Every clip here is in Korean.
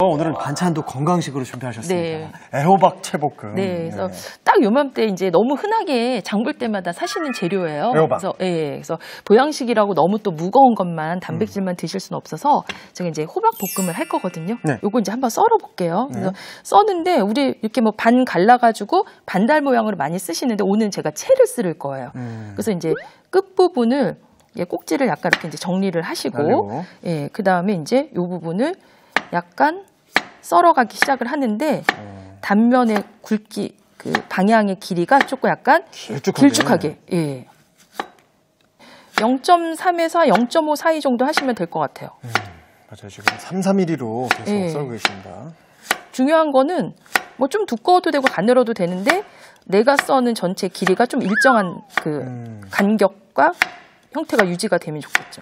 오늘은 반찬도 건강식으로 준비하셨습니다. 네. 애호박 채볶음. 네, 그래서 딱 요맘때 이제 너무 흔하게 장볼 때마다 사시는 재료예요. 애호박. 그래서 보양식이라고 너무 또 무거운 것만 단백질만 드실 수는 없어서 제가 이제 호박 볶음을 할 거거든요. 네. 요거 이제 한번 썰어 볼게요. 그래서 써는데 우리 이렇게 뭐 반 갈라가지고 반달 모양으로 많이 쓰시는데 오늘 제가 채를 쓸 거예요. 그래서 이제 끝 부분을 꼭지를 약간 이렇게 이제 정리를 하시고, 그 다음에 이제 요 부분을 약간 썰어가기 시작을 하는데 단면의 굵기, 그 방향의 길이가 조금 약간 길쭉하게. 0.3에서 0.5 사이 정도 하시면 될 것 같아요. 맞아요. 지금 3, 4mm로 계속 썰고 계십니다. 중요한 거는 뭐 좀 두꺼워도 되고 가늘어도 되는데 내가 써는 전체 길이가 좀 일정한 그 간격과 형태가 유지가 되면 좋겠죠.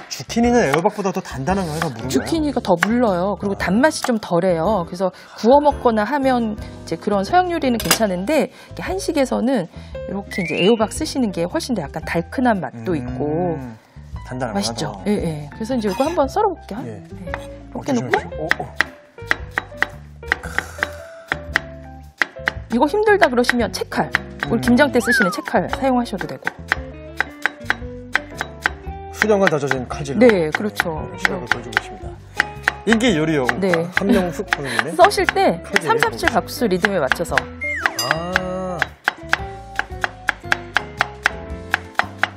주키니는 애호박보다 더 단단한 거 해서 무른가요? 주키니가 더 물러요. 그리고 단맛이 좀 덜해요. 그래서 구워 먹거나 하면 이제 그런 서양 요리는 괜찮은데 한식에서는 이렇게 이제 애호박 쓰시는 게 훨씬 더 약간 달큰한 맛도 있고 단단한 맛있죠. 예. 그래서 이제 이거 한번 썰어볼게요. 이렇게 놓고 이거 힘들다 그러시면 채칼, 우리 김장 때 쓰시는 채칼 사용하셔도 되고. 수년간 다져진 칼질로. 네, 그렇죠. 시각을 보여주고 계십니다. 인기 요리용 함영숙 선생님. 써실 때 3, 4, 7 박수 리듬에 맞춰서.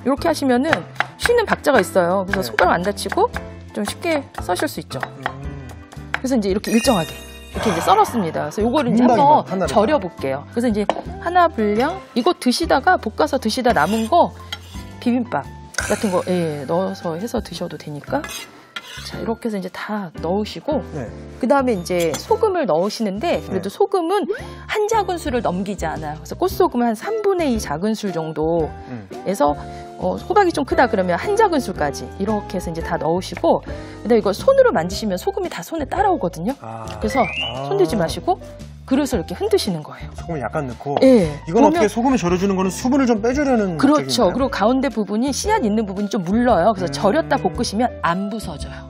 이렇게 하시면은 쉬는 박자가 있어요. 그래서 손가락 안 다치고 좀 쉽게 써실 수 있죠. 그래서 이제 이렇게 일정하게 이렇게 이제 썰었습니다. 그래서 요거를 이제 한번 절여 볼게요. 그래서 이제 하나 분량 이거 드시다가 볶아서 드시다 남은 거 비빔밥 같은 거 넣어서 해서 드셔도 되니까. 자, 이렇게 해서 이제 다 넣으시고 그 다음에 이제 소금을 넣으시는데 그래도 소금은 한 작은술을 넘기지 않아요. 그래서 꽃소금은 한 3분의 2 작은술 정도에서 호박이 좀 크다 그러면 한 작은술까지 이렇게 해서 이제 다 넣으시고 근데 이거 손으로 만지시면 소금이 다 손에 따라오거든요. 그래서 손 대지 마시고 그릇을 이렇게 흔드시는 거예요. 소금을 약간 넣고. 이건 어떻게 소금을 절여주는 거는 수분을 좀 빼주려는 그렇죠. 목적인가요? 그리고 가운데 부분이 씨앗 있는 부분이 좀 물러요. 그래서 절였다 볶으시면 안 부서져요.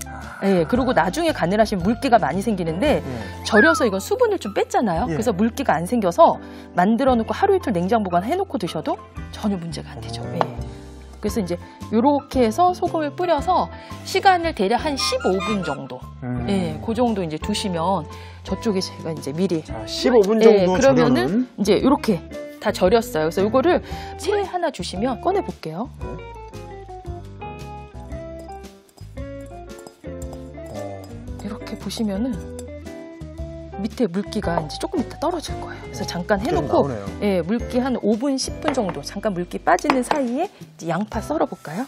그리고 나중에 간을 하시면 물기가 많이 생기는데 절여서 이건 수분을 좀 뺐잖아요. 그래서 물기가 안 생겨서 만들어 놓고 하루 이틀 냉장 보관해 놓고 드셔도 전혀 문제가 안 되죠. 그래서 이제 이렇게 해서 소금을 뿌려서 시간을 대략 한 15분 정도. 그 정도 이제 두시면 저쪽에 제가 이제 미리 15분 정도 그러면은 이제 이렇게 다 절였어요. 그래서 이거를 채 하나 주시면 꺼내 볼게요. 이렇게 보시면은 밑에 물기가 이제 조금 이따 떨어질 거예요. 그래서 잠깐 해놓고 물기 한 5분, 10분 정도 잠깐 물기 빠지는 사이에 이제 양파 썰어 볼까요?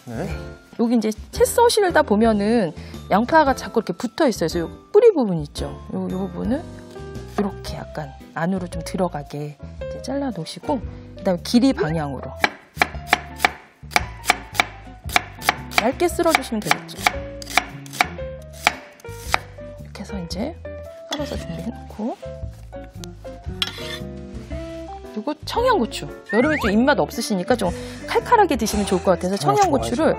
여기 이제 채 썰시다 보면은 양파가 자꾸 이렇게 붙어 있어요. 그래서 요 뿌리 부분 있죠. 요 부분을 이렇게 약간 안으로 좀 들어가게 이제 잘라 놓으시고 그다음에 길이 방향으로 얇게 쓸어 주시면 되겠죠. 이렇게 해서 이제 썰어서 준비해놓고 그리고 청양고추 여름에 좀 입맛 없으시니까 좀 칼칼하게 드시면 좋을 것 같아서 청양고추를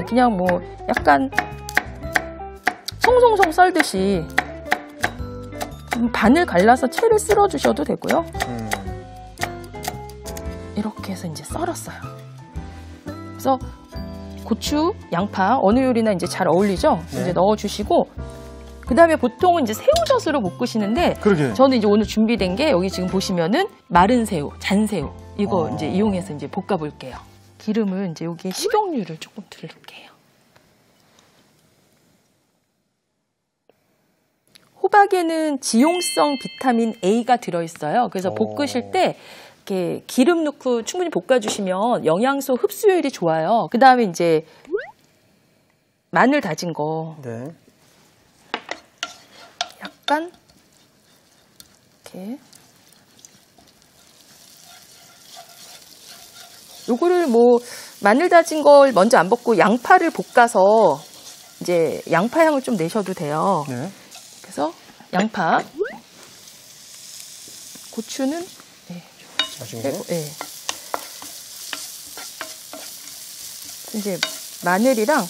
그냥 뭐 약간 송송송 썰듯이 반을 갈라서 채를 쓸어 주셔도 되고요. 이렇게 해서 이제 썰었어요. 그래서 고추, 양파 어느 요리나 이제 잘 어울리죠? 이제 넣어주시고 그 다음에 보통은 이제 새우젓으로 볶으시는데 저는 이제 오늘 준비된 게 여기 지금 보시면은 마른 새우, 잔새우 이거 이제 이용해서 이제 볶아 볼게요. 기름을 이제 여기에 식용유를 조금 두를게요. 호박에는 지용성 비타민 A가 들어있어요. 그래서 볶으실 때 이렇게 기름 넣고 충분히 볶아주시면 영양소 흡수율이 좋아요. 그 다음에 이제 마늘 다진 거. 약간 이렇게 요거를 뭐 마늘 다진 걸 먼저 안 볶고 양파를 볶아서 이제 양파 향을 좀 내셔도 돼요. 그래서 양파, 고추는 이제 마늘이랑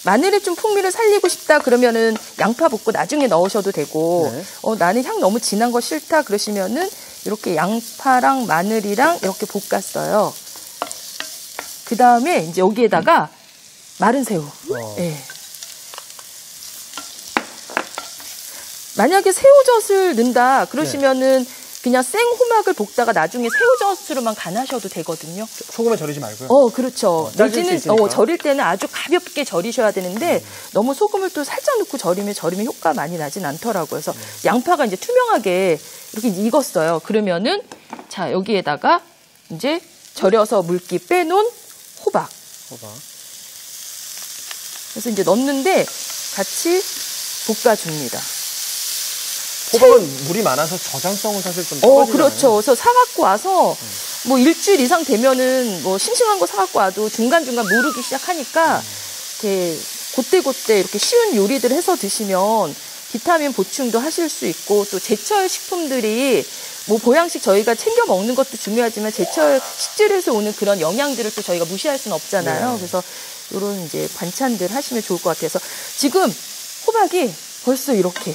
마늘에 좀 풍미를 살리고 싶다 그러면은 양파 볶고 나중에 넣으셔도 되고 네. 나는 향 너무 진한 거 싫다 그러시면은 이렇게 양파랑 마늘이랑 이렇게 볶았어요. 그 다음에 이제 여기에다가 마른 새우. 네. 만약에 새우젓을 넣는다 그러시면은 그냥 생호박을 볶다가 나중에 새우젓으로만 간하셔도 되거든요. 소금에 절이지 말고요. 그렇죠. 내지는 절일 때는 아주 가볍게 절이셔야 되는데 너무 소금을 또 살짝 넣고 절이면 효과가 많이 나진 않더라고요. 그래서 양파가 이제 투명하게 이렇게 익었어요. 그러면은 자 여기에다가 이제 절여서 물기 빼놓은 호박. 그래서 이제 넣는데 같이 볶아줍니다. 호박은 물이 많아서 저장성은 사실 좀 떨어지잖아요. 그렇죠. 그래서 사갖고 와서 뭐 일주일 이상 되면은 뭐 싱싱한 거 사갖고 와도 중간중간 무르기 시작하니까 이렇게 곧대곧대 이렇게 쉬운 요리들 해서 드시면 비타민 보충도 하실 수 있고 또 제철 식품들이 뭐 보양식 저희가 챙겨 먹는 것도 중요하지만 제철 식재료에서 오는 그런 영양들을 또 저희가 무시할 수는 없잖아요. 그래서 이런 이제 반찬들 하시면 좋을 것 같아서 지금 호박이 벌써 이렇게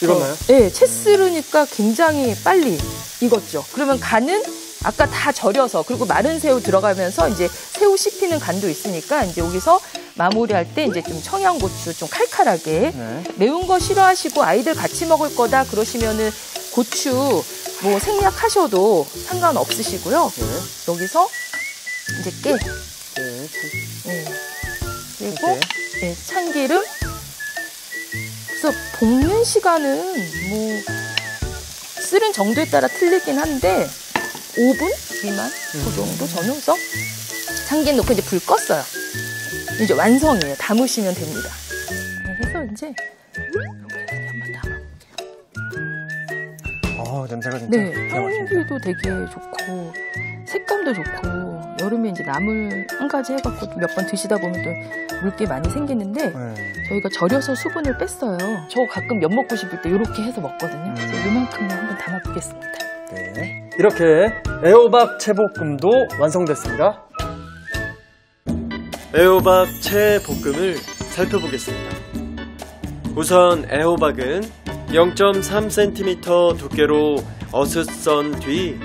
익었나요? 네, 채 썰으니까 굉장히 빨리 익었죠. 그러면 간은 아까 다 절여서 그리고 마른 새우 들어가면서 이제 새우 씹히는 간도 있으니까 이제 여기서 마무리할 때 이제 좀 청양고추 좀 칼칼하게 매운 거 싫어하시고 아이들 같이 먹을 거다 그러시면은 고추 뭐 생략하셔도 상관없으시고요. 여기서 이제 깨 그리고 참기름. 그래서 볶는 시간은 뭐 쓰는 정도에 따라 틀리긴 한데 5분 미만 그 정도 전후서 참기름 넣고 이제 불 껐어요. 이제 완성이에요. 담으시면 됩니다. 그래서 이제 이렇게 한번 담아볼게요. 냄새가 진짜 향기도 되게 좋고 색감도 좋고 여름에 이제 나물 한 가지 해갖고 몇 번 드시다 보면 또 물기 많이 생기는데 저희가 절여서 수분을 뺐어요. 저 가끔 면 먹고 싶을 때 이렇게 해서 먹거든요. 그래서 이만큼만 한번 담아보겠습니다. 이렇게 애호박 채볶음도 완성됐습니다. 애호박 채볶음을 살펴보겠습니다. 우선 애호박은 0.3cm 두께로 어슷 썬 뒤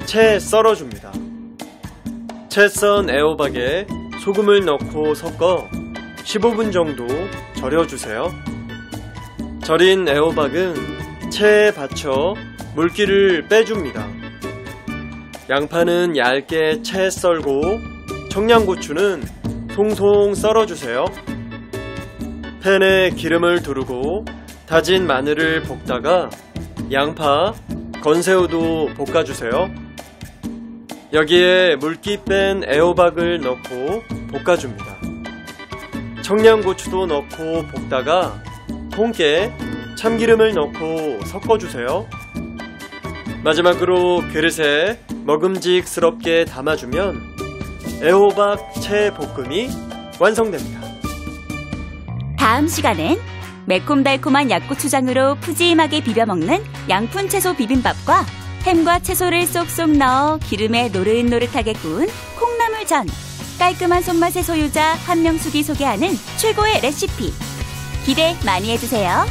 채 썰어줍니다. 채 썬 애호박에 소금을 넣고 섞어 15분 정도 절여주세요. 절인 애호박은 채에 받쳐 물기를 빼줍니다. 양파는 얇게 채 썰고 청양고추는 송송 썰어주세요. 팬에 기름을 두르고 다진 마늘을 볶다가 양파, 건새우도 볶아주세요. 여기에 물기 뺀 애호박을 넣고 볶아줍니다. 청양고추도 넣고 볶다가 통깨, 참기름을 넣고 섞어주세요. 마지막으로 그릇에 먹음직스럽게 담아주면 애호박 채볶음이 완성됩니다. 다음 시간엔 매콤달콤한 약고추장으로 푸짐하게 비벼먹는 양푼채소 비빔밥과 햄과 채소를 쏙쏙 넣어 기름에 노릇노릇하게 구운 콩나물전, 깔끔한 손맛의 소유자 한명숙이 소개하는 최고의 레시피 기대 많이 해주세요.